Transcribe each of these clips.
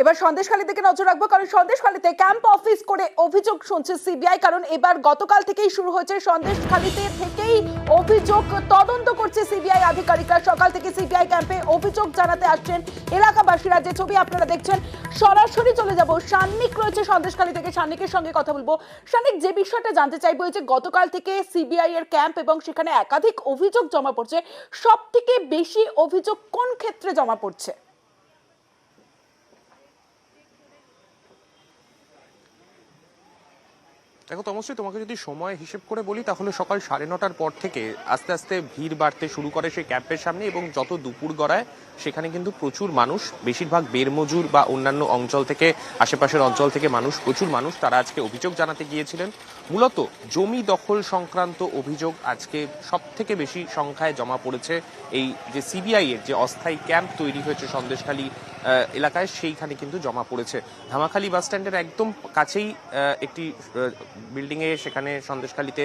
এবার সন্দেশখালী থেকে নজর রাখবো, কারণ সন্দেশখালীতে ক্যাম্প অফিস করে অভিযোগ শুনছে সিবিআই। কারণ এবার গতকাল থেকেই শুরু হয়েছে সন্দেশখালীতে থেকেই অভিযোগ তদন্ত করছে সিবিআই আধিকারিকরা। সকাল থেকে সিবিআই ক্যাম্পে অভিযোগ জানাতে আসছেন এলাকাবাসীরা। যে ছবি আপনারা দেখছেন, সরাসরি চলে যাব, সান্নিক রয়েছে সন্দেশখালী থেকে, সান্নিকের সঙ্গে কথা বলবো। সান্নিক, যে বিষয়টা জানতে চাইবো, যে গতকাল থেকে সিবিআই এর ক্যাম্প এবং সেখানে একাধিক অভিযোগ জমা পড়ছে, সব থেকে বেশি অভিযোগ কোন ক্ষেত্রে জমা পড়ছে? দেখো তমশ্রী, তোমাকে যদি সময় হিসেব করে বলি তাহলে সকাল 9:30টার পর থেকে আস্তে আস্তে ভিড় বাড়তে শুরু করে সেই ক্যাম্পের সামনে, এবং যত দুপুর গড়ায় সেখানে কিন্তু প্রচুর মানুষ, বেশিরভাগ বেরমজুর বা অন্যান্য অঞ্চল থেকে, আশেপাশের অঞ্চল থেকে প্রচুর মানুষ তারা আজকে অভিযোগ জানাতে গিয়েছিলেন। মূলত জমি দখল সংক্রান্ত অভিযোগ আজকে সব থেকে বেশি সংখ্যায় জমা পড়েছে এই যে সিবিআই এর যে অস্থায়ী ক্যাম্প তৈরি হয়েছে সন্দেশখালী এলাকায়, সেইখানে কিন্তু জমা পড়েছে। ধামাখালী বাস স্ট্যান্ডের একদম কাছেই একটি বিল্ডিং এ, সেখানে সন্দেশখালীতে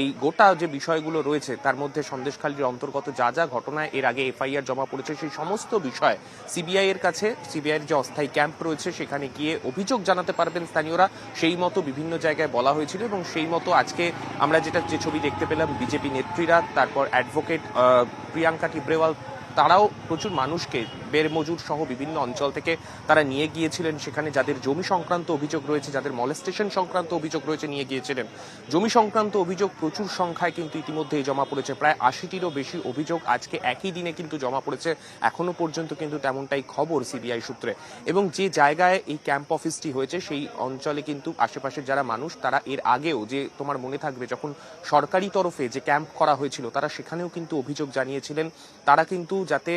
এই গোটা যে বিষয়গুলো রয়েছে তার মধ্যে সন্দেশখালীর অন্তর্গত যা যা ঘটনায় এর আগে এফআইআর জমা পড়েছে সেই সমস্ত বিষয় সিবিআই এর কাছে, সিবিআই এর যে অস্থায়ী ক্যাম্প রয়েছে সেখানে গিয়ে অভিযোগ জানাতে পারবেন স্থানীয়রা। সেই মতো বিভিন্ন জায়গায় বলা হয়েছিল, এবং সেই মতো আজকে আমরা যে ছবি দেখতে পেলাম, বিজেপি নেত্রীরা, তারপর অ্যাডভোকেট প্রিয়াঙ্কা টিব্রেওয়াল, তারাও প্রচুর মানুষকে, বেরমজুর সহ বিভিন্ন অঞ্চল থেকে তারা নিয়ে গিয়েছিলেন সেখানে, যাদের জমি সংক্রান্ত অভিযোগ রয়েছে, যাদের মলেস্টেশন সংক্রান্ত অভিযোগ রয়েছে, নিয়ে গিয়েছিলেন। জমি সংক্রান্ত অভিযোগ প্রচুর সংখ্যায় কিন্তু ইতিমধ্যেই জমা পড়েছে, প্রায় 80টিরও বেশি অভিযোগ আজকে একই দিনে কিন্তু জমা পড়েছে। এখনো পর্যন্ত কিন্তু তেমনটাই খবর সিবিআই সূত্রে। এবং যে জায়গায় এই ক্যাম্প অফিসটি হয়েছে সেই অঞ্চলে কিন্তু আশেপাশের যারা মানুষ, তারা এর আগেও, যে তোমার মনে থাকবে যখন সরকারি তরফে যে ক্যাম্প করা হয়েছিল, তারা সেখানেও কিন্তু অভিযোগ জানিয়েছিলেন। তারা কিন্তু যাতে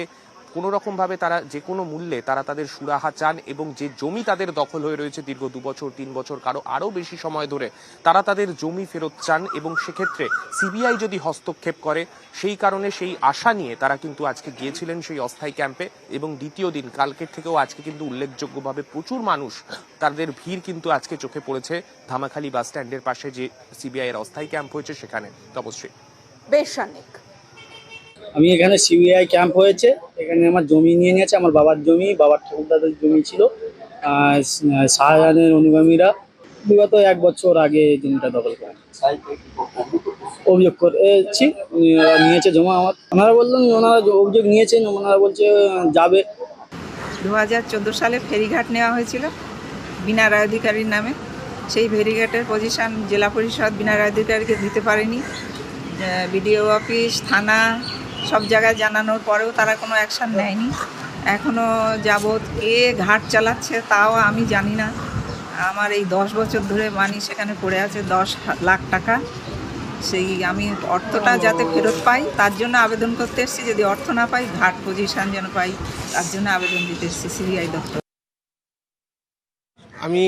কোনো রকম ভাবে তারা যে কোনো মূল্যে তারা তাদের সুরাহা চান, এবং যে জমি তাদের দখল হয়ে রয়েছে দীর্ঘ 2 বছর 3 বছর, কারো আরো বেশি সময় ধরে, তারা তাদের জমি ফেরত চান, এবং সেক্ষেত্রে সিবিআই যদি হস্তক্ষেপ করে, সেই কারণে সেই আশা নিয়ে তারা কিন্তু আজকে গিয়েছিলেন সেই অস্থায়ী ক্যাম্পে। এবং দ্বিতীয় দিন, কালকের থেকেও আজকে কিন্তু উল্লেখযোগ্যভাবে প্রচুর মানুষ, তাদের ভিড় কিন্তু আজকে চোখে পড়েছে ধামাখালী বাস স্ট্যান্ডের পাশে যে সিবিআই এর অস্থায়ী ক্যাম্প হয়েছে সেখানে। তপশ্রী, বেশ সান্নিক। আমি এখানে সিবিআই ক্যাম্প হয়েছে, এখানে আমার জমি নিয়ে নিয়েছে, আমার বাবার জমি, বাবার ঠাকুরদাদের জমি ছিল। শাহজাহানের অনুগামীরা বিগত 1 বছর আগে জমিটা দখল করে অভিযোগ করেছি। ওরা নিয়েছে জমা আমার, ওনারা বললেন ওনারা অভিযোগ নিয়েছেন, ওনারা বলছে যাবে। 2014 সালে ফেরিঘাট নেওয়া হয়েছিল বিনা রায় অধিকারীর নামে। সেই ফেরিঘাটের পজিশন জেলা পরিষদ বিনা রায় অধিকারীকে দিতে পারেনি। বিডিও অফিস, থানা সব জায়গায় জানানোর পরেও তারা কোনো অ্যাকশান নেয়নি। এখনও যাবৎ কে ঘাট চালাচ্ছে তাও আমি জানি না। আমার এই 10 বছর ধরে মানি সেখানে পড়ে আছে 10 লাখ টাকা। সেই আমি অর্থটা যাতে ফেরত পাই তার জন্য আবেদন করতে এসেছি। যদি অর্থ না পাই, ঘাট পজিশন যেন পাই, তার জন্য আবেদন দিতে এসেছি সিবিআই দপ্তর। আমি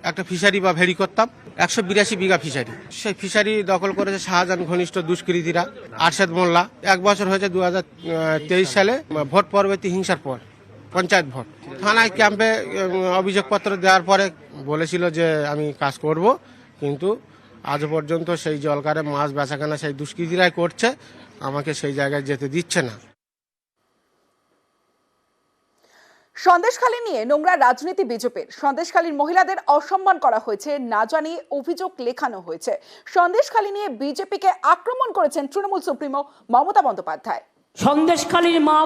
একটা ফিশারি বা ভেরি করতাম, 182 বিঘা ফিশারি। সেই ফিশারি দখল করেছে শাহজাহান ঘনিষ্ঠ দুষ্কৃতীরা, আরশাদ মোল্লা। 1 বছর হয়েছে 2023 সালে ভোট পরবর্তী হিংসার পর, পঞ্চায়েত ভোট। থানায় ক্যাম্পে অভিযোগপত্র দেওয়ার পরে বলেছিল যে আমি কাজ করব, কিন্তু আজ পর্যন্ত সেই জলকারে মাছ বেচাকেনা সেই দুষ্কৃতীরাই করছে, আমাকে সেই জায়গায় যেতে দিচ্ছে না। সন্দেশখালী নিয়ে নোংরা রাজনীতি বিজেপির। সন্দেশখালীর মহিলাদের অসম্মান করা হয়েছে না জানিয়ে অভিযোগ লেখানো হয়েছে। সন্দেশখালী নিয়ে বিজেপিকে আক্রমণ করেছেন তৃণমূল সুপ্রিমো মমতা বন্দ্যোপাধ্যায়। সন্দেশখালীর মা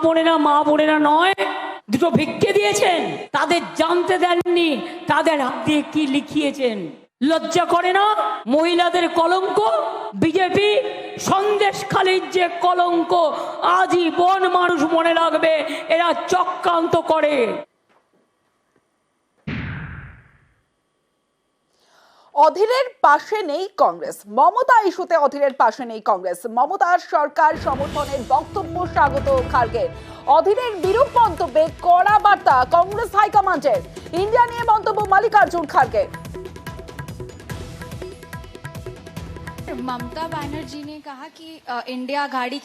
বোনেরা নয়, দুটো ভিক্ষে দিয়েছেন, তাদের জানতে দেননি তাদের হাত দিয়ে কি লিখিয়েছেন। লজ্জা করে না? মহিলাদের কলঙ্ক বিজেপি, সন্দেশখালীর যে কলঙ্ক আজীবন মানুষ মনে রাখবে। এরা চক্রান্ত করে। অধীরের পাশে নেই কংগ্রেস। মমতা ইস্যুতে অধীরের পাশে নেই কংগ্রেস। মমতার সরকার সমর্থনের বক্তব্য স্বাগত খার্গের। অধীরের বিরূপ মন্তব্যে কড়া বার্তা কংগ্রেস হাইকমান্ডের। ইন্ডিয়া নিয়ে মন্তব্য মাল্লিকার্জুন খার্গের। ममता बनर्जी ने कहा कि इंडिया गाड़ी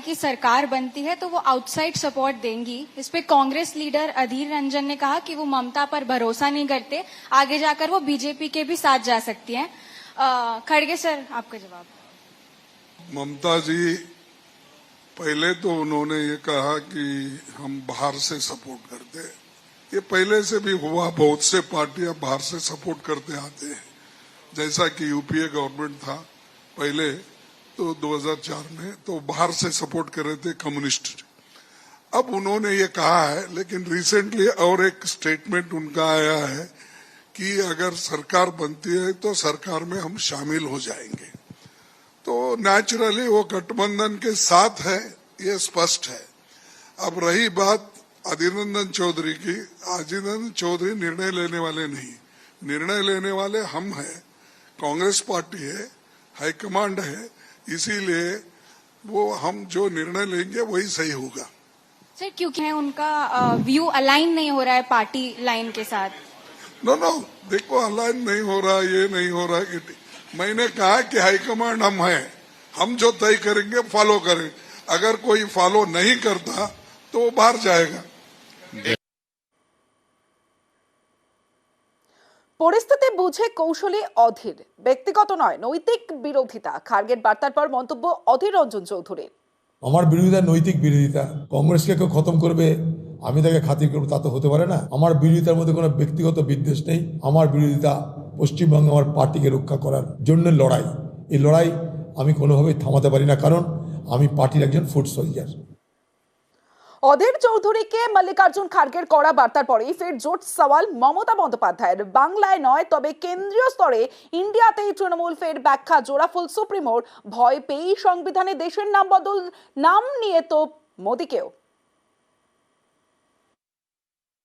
की सरकार बनती है तो वो आउटसाइड सपोर्ट देंगी। इस पे कांग्रेस लीडर अधीर रंजन ने कहा कि वो ममता पर भरोसा नहीं करते, आगे जाकर वो बीजेपी के भी साथ जा सकती हैं। खड़गे सर, आपका जवाब। ममता जी पहले तो उन्होंने ये कहा कि हम बाहर से सपोर्ट करते हैं। ये पहले से भी हुआ, बहुत से पार्टियां बाहर से सपोर्ट करते आते हैं। जैसा कि यूपीए गवर्नमेंट था पहले तो 2004 में तो बाहर से सपोर्ट कर रहे थे कम्युनिस्ट। अब उन्होंने ये कहा है, लेकिन रिसेंटली और एक स्टेटमेंट उनका आया है कि अगर सरकार बनती है तो सरकार में हम शामिल हो जाएंगे। तो नेचुरली वो गठबंधन के साथ है, ये स्पष्ट है। अब रही बात अधीर रंजन चौधरी की, अधीर रंजन चौधरी निर्णय लेने वाले नहीं, निर्णय लेने वाले हम हैं, कांग्रेस पार्टी है, हाईकमांड है, इसीलिए वो हम जो निर्णय लेंगे वही सही होगा। सर क्योंकि उनका व्यू अलाइन नहीं हो रहा है पार्टी लाइन के साथ। नो, देखो अलाइन नहीं हो रहा, ये नहीं हो रहा कि मैंने कहा कि हाईकमांड हम हैं, हम जो तय करेंगे फॉलो करें। अगर कोई फॉलो नहीं करता तो वो बाहर जाएगा। পরিস্থিতি বুঝে কৌশলী অধীর, ব্যক্তিগত নয় নৈতিক বিরোধিতা। খার্গের বার্তার পর মন্তব্য অধীর রঞ্জন চৌধুরীর। আমার বিরোধিতা নৈতিক বিরোধিতা। কংগ্রেসকে কেউ খতম করবে, আমি তাকে খাতির করবো, তা তো হতে পারে না। আমার বিরোধিতার মধ্যে কোনো ব্যক্তিগত বিদ্বেষ নেই। আমার বিরোধিতা পশ্চিমবঙ্গে আমার পার্টিকে রক্ষা করার জন্য লড়াই। এই লড়াই আমি কোনোভাবেই থামাতে পারি না, কারণ আমি পার্টির একজন ফুট সোলজার। অধীর চৌধুরীকে মল্লিকার্জুন খার্গের কড়া বার্তার পরেই ফের জোট সওয়াল মমতা বন্দ্যোপাধ্যায়ের। বাংলায় নয় তবে কেন্দ্রীয় স্তরে ইন্ডিয়াতেই তৃণমূল ফের ব্যাখ্যা জোড়াফুল সুপ্রিমোর। ভয় পেয়েই সংবিধানে দেশের নাম বদল, নাম নিয়ে তো মোদীকেও।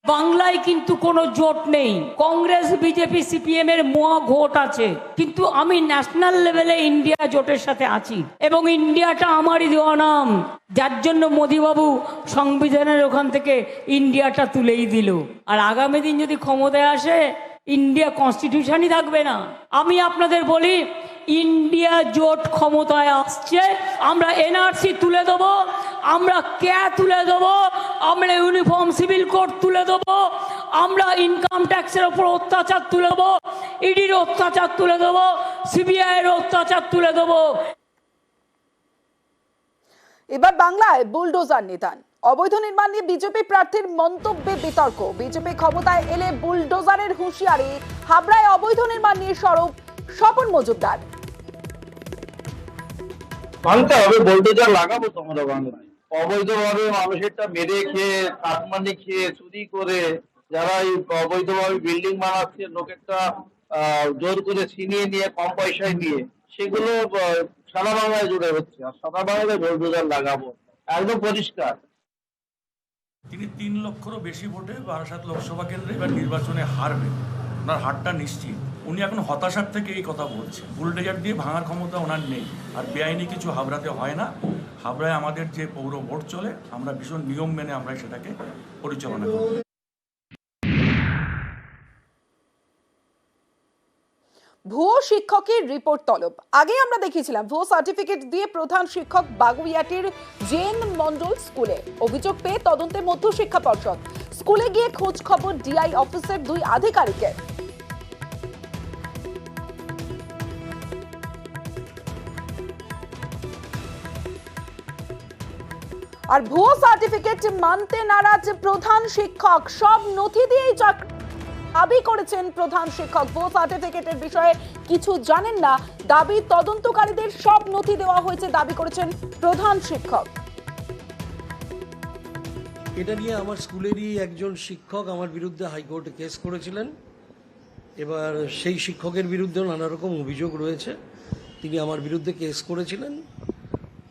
বাংলায় কিন্তু কোনো জোট নেই। কংগ্রেস বিজেপি সিপিএম এর মহাঘোট আছে, কিন্তু আমি ন্যাশনাল লেভেলে ইন্ডিয়া জোটের সাথে আছি এবং ইন্ডিয়াটা আমারই দেওয়া নাম, যার জন্য মোদীবাবু সংবিধানের ওখান থেকে ইন্ডিয়াটা তুলেই দিল। আর আগামী দিন যদি ক্ষমতায় আসে ইন্ডিয়া কনস্টিটিউশনই থাকবে না। আমি আপনাদের বলি, ইন্ডিয়া জোট ক্ষমতায় আসছে, আমরা এনআরসি তুলে দেবো, আমরা ক্যা তুলে দেবো, আমরা ইউনিফর্ম সিভিল কোড তুলে দেবো, আমরা ইনকাম ট্যাক্সের ওপর অত্যাচার তুলে দেবো, ইডির অত্যাচার তুলে দেবো, সিবিআই এর অত্যাচার তুলে দেবো। এবার বাংলায় বুলডোজার নিদান। অবৈধ নির্মাণ নিয়ে বিজেপি প্রার্থীর মন্তব্যে বিতর্ক। বিজেপি ক্ষমতায় এলে বুলডোজারের হুঁশিয়ারি। হাবড়ায় অবৈধ নির্মাণ নিয়ে সরব স্বপন মজুমদার। ভাঙতে হবে, বুলডোজার লাগাবো তোমরা বাংলায়। অবৈধভাবে মানুষেরটা মেরে খেয়ে, কাটমানি খেয়ে, চুরি করে যারা এই অবৈধভাবে বিল্ডিং বানাচ্ছে, লোকেরটা জোর করে ছিনিয়ে নিয়ে কম পয়সায় নিয়ে, সেগুলো সারা বাংলায় জুড়ে হচ্ছে। আর সারা বাংলায় বুলডোজার লাগাবো, একদম পরিষ্কার। তিনি 3 লক্ষেরও বেশি ভোটে বারাসাত লোকসভা কেন্দ্রে এবার নির্বাচনে হারবেন, ওনার হারটা নিশ্চিত। উনি এখন হতাশার থেকে এই কথা বলছেন। বুলডোজার দিয়ে ভাঙার ক্ষমতা ওনার নেই। আর বেআইনি কিছু হাবড়াতে হয় না। হাবড়ায় আমাদের যে পৌর ভোট চলে, আমরা ভীষণ নিয়ম মেনে আমরা সেটাকে পরিচালনা করি। ভুয়ো শিক্ষকের রিপোর্ট তলব। আগে আমরা দেখিয়েছিলাম ভুয়ো সার্টিফিকেট দিয়ে প্রধান শিক্ষক বাগুইয়াটির জেন মন্ডল স্কুলে। অভিযোগ পেয়ে তদন্তে মধ্যশিক্ষা পর্ষদ। স্কুলে গিয়ে খোঁজ খবর ডিআই অফিসের 2 আধিকারিকের। আর ভুয়ো সার্টিফিকেট মানতে নারাজ প্রধান শিক্ষক। সব নথি দিয়েই দাবি করেছেন প্রধান শিক্ষক। ভুয়ো সার্টিফিকেটের বিষয়ে কিছু জানেন না, দাবি তদন্তকারীদের সব নথি দেওয়া হয়েছে দাবি করেছেন প্রধান শিক্ষক। এটা নিয়ে আমার স্কুলেরই একজন শিক্ষক আমার বিরুদ্ধে হাইকোর্টে কেস করেছিলেন। এবার সেই শিক্ষকের বিরুদ্ধেও নানা রকম অভিযোগ রয়েছে। তিনি আমার বিরুদ্ধে কেস করেছিলেন,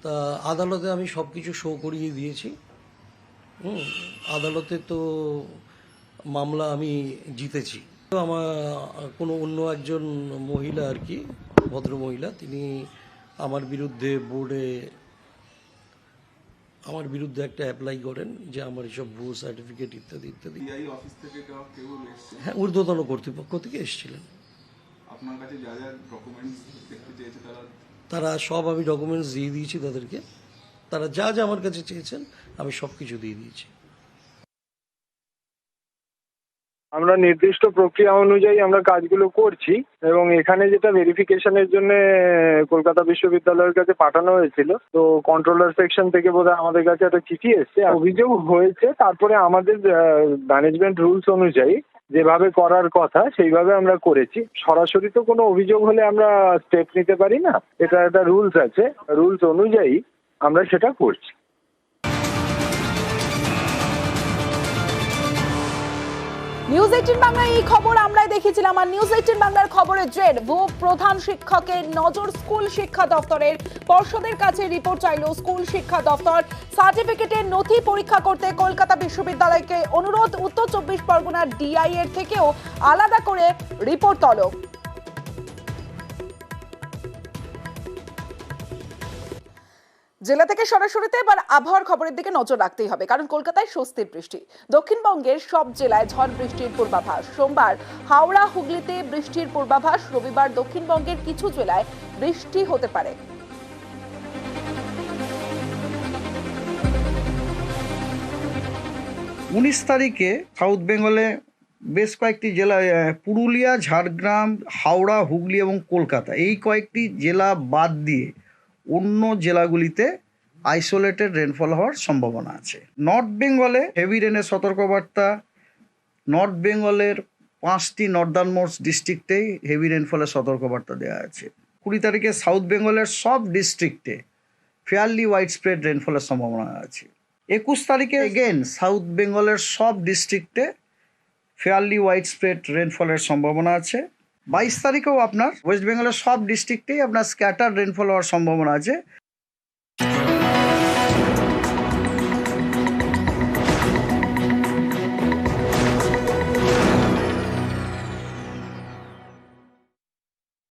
তা আদালতে আমি সব কিছু শো করিয়ে দিয়েছি। আদালতে তো মামলা আমি জিতেছি। আমার কোনো অন্য একজন মহিলা আর কি, ভদ্রমহিলা, তিনি আমার বিরুদ্ধে বোর্ডে আমার বিরুদ্ধে একটা অ্যাপ্লাই করেন যে আমার এসব ভুয়ো সার্টিফিকেট ইত্যাদি ইত্যাদি। হ্যাঁ, ঊর্ধ্বতন কর্তৃপক্ষ থেকে এসেছিলেন। আপনার কাছে যা যা ডকুমেন্টস দেখতে চেয়েছে তারা সব আমি ডকুমেন্টস দিয়ে দিয়েছি তাদেরকে। তারা যা যা আমার কাছে চেয়েছেন আমি সব কিছু দিয়ে দিয়েছি। আমরা নির্দিষ্ট প্রক্রিয়া অনুযায়ী আমরা কাজগুলো করছি এবং এখানে যেটা ভেরিফিকেশনের জন্য কলকাতা বিশ্ববিদ্যালয়ের কাছে পাঠানো হয়েছিল, তো কন্ট্রোলার সেকশন থেকে বোধহয় আমাদের কাছে একটা চিঠি এসেছে, অভিযোগ হয়েছে, তারপরে আমাদের ম্যানেজমেন্ট রুলস অনুযায়ী যেভাবে করার কথা সেইভাবে আমরা করেছি। সরাসরি তো কোনো অভিযোগ হলে আমরা স্টেপ নিতে পারি না, এটা একটা রুলস আছে, রুলস অনুযায়ী আমরা সেটা করছি। নিউজ 18 বাংলায় এই খবর আমরাই দেখেছিলাম। আর নিউজ 18 বাংলার খবরের জের ভুয়ো প্রধান শিক্ষকের নজর স্কুল শিক্ষা দপ্তরের। পর্ষদের কাছে রিপোর্ট চাইল স্কুল শিক্ষা দপ্তর। সার্টিফিকেটের নথি পরীক্ষা করতে কলকাতা বিশ্ববিদ্যালয়কে অনুরোধ। উত্তর 24 পরগনার ডিআই এর থেকেও আলাদা করে রিপোর্ট তলব। জেলা থেকে সরাসরিতে এবার আবহাওয়ার খবরের দিকে নজর রাখতেই হবে, কারণ কলকাতায় স্বস্তির বৃষ্টি। দক্ষিণবঙ্গের সব জেলায় ঝড় বৃষ্টির পূর্বাভাস। সোমবার হাওড়া হুগলিতে বৃষ্টির পূর্বাভাস। রবিবার দক্ষিণবঙ্গের কিছু জেলায় বৃষ্টি হতে পারে। 19 তারিখে সাউথ বেঙ্গলে বেশ কয়েকটি জেলা, পুরুলিয়া, ঝাড়গ্রাম, হাওড়া, হুগলি এবং কলকাতা, এই কয়েকটি জেলা বাদ দিয়ে অন্য জেলাগুলিতে আইসোলেটেড রেনফল হওয়ার সম্ভাবনা আছে। নর্থ বেঙ্গলে হেভি রেনের সতর্কবার্তা। নর্থ বেঙ্গলের 5টি নর্দার্ন মোস্ট ডিস্ট্রিক্টেই হেভি রেনফলের সতর্কবার্তা দেওয়া আছে। 20 তারিখে সাউথ বেঙ্গলের সব ডিস্ট্রিক্টে ফেয়ারলি ওয়াইড স্প্রেড রেনফলের সম্ভাবনা আছে। 21 তারিখে এগেন সাউথ বেঙ্গলের সব ডিস্ট্রিক্টে ফেয়ারলি ওয়াইড স্প্রেড রেনফলের সম্ভাবনা আছে। 22 তারিখেও আপনার ওয়েস্ট বেঙ্গলের সব ডিস্ট্রিক্টেই আপনার স্ক্যাটার রেনফল হওয়ার সম্ভাবনা আছে।